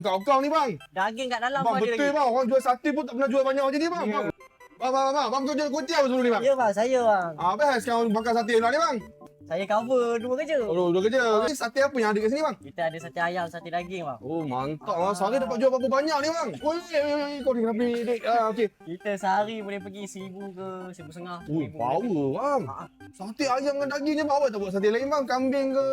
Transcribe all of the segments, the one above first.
Kau ni bang. Daging kat dalam Bang pun ada betul lagi. bang. Orang jual sate pun tak pernah jual banyak macam ni bang. Ya. Bang betul jual kuih tiaw dulu ni bang. Ya bang, saya bang. Best sekarang makan sate pula ni bang. Saya cover dua kerja. Oh, dah kerja. Ni sate apa yang ada kat sini bang? Kita ada sate ayam, sate daging bang. Oh, mantap bang. Sehari dapat jual berapa banyak ni bang? Oi, kau ni kenapa ni? Okey. Kita sehari boleh pergi 1,000 ke 1,500. Ui, power bang. Sate ayam dengan daging je bang. Awak tak buat sate lain bang? Kambing ke?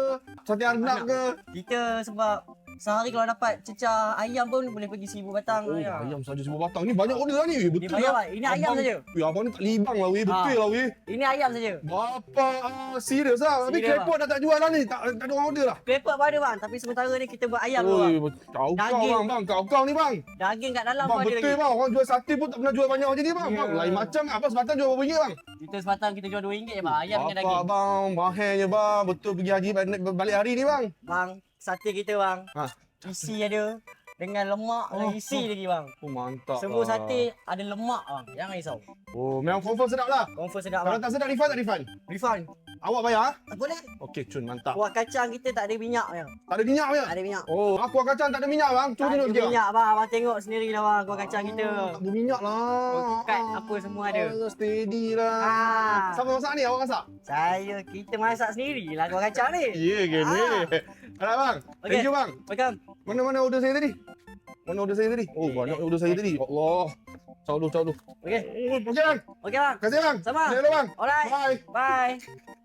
Sate anak ke? Kita sebab sehari kalau dapat cecah ayam pun boleh pergi 1,000 batang. Oh, ayam saja 1,000 batang. Ni banyak order lah ni. Ini Betul banyak lah. bang. Ini ayam saja. Abang ni tak libang lah weh. Betul lah weh. Ini ayam saja. Bapa serius lah. Tapi Serius, klepot dah tak jual lah ni. Tak ada orang order lah. Klepot pun ada bang. Tapi sementara ni kita buat ayam dulu bang. Kau Daging. bang. Kau ni bang. Daging kat dalam Bang pun ada betul lagi. bang. Orang jual sate pun tak pernah jual banyak macam ni bang. Ya. Bang lain macam apa sebatang jual berapa ringgit bang? Kita sebatang kita jual RM2 je bang. Ayam dengan Apa daging. bang? Mahal je bang. Betul pergi haji balik hari ni bang. Bang, sate kita bang. Isi ada. Dengan lemak lagi isi lagi bang. Oh mantap. Semua sate ada lemak bang. Jangan risau. Oh memang confirm sedap lah. Confirm sedap Kalau bang. tak sedap refund tak refund? Refund. Awak bayar? Tak boleh. Okey cun mantap. Kuah kacang kita tak ada minyak bang. Tak ada minyak punya? Tak ada minyak. Oh, kuah kacang tak ada minyak bang. Tak Cuba ada tengok sikit. minyak bang. Abang tengok sendiri lah bang kuah kacang kita. Tak ada minyak lah. Kat apa semua ada. Steady lah. Siapa masak ni? Awak masak? Kita masak sendiri lah kuah kacang ni. Ya ke ni? Alah bang. Thank you bang. Welcome. Mana order saya tadi? Mana order saya tadi? Oh, banyak order saya tadi. Allah. Caw dulu. Okey. Okey bang. Okey bang. Terima kasih bang. Sama. Terima kasih bang. Alright. Bye. Bye.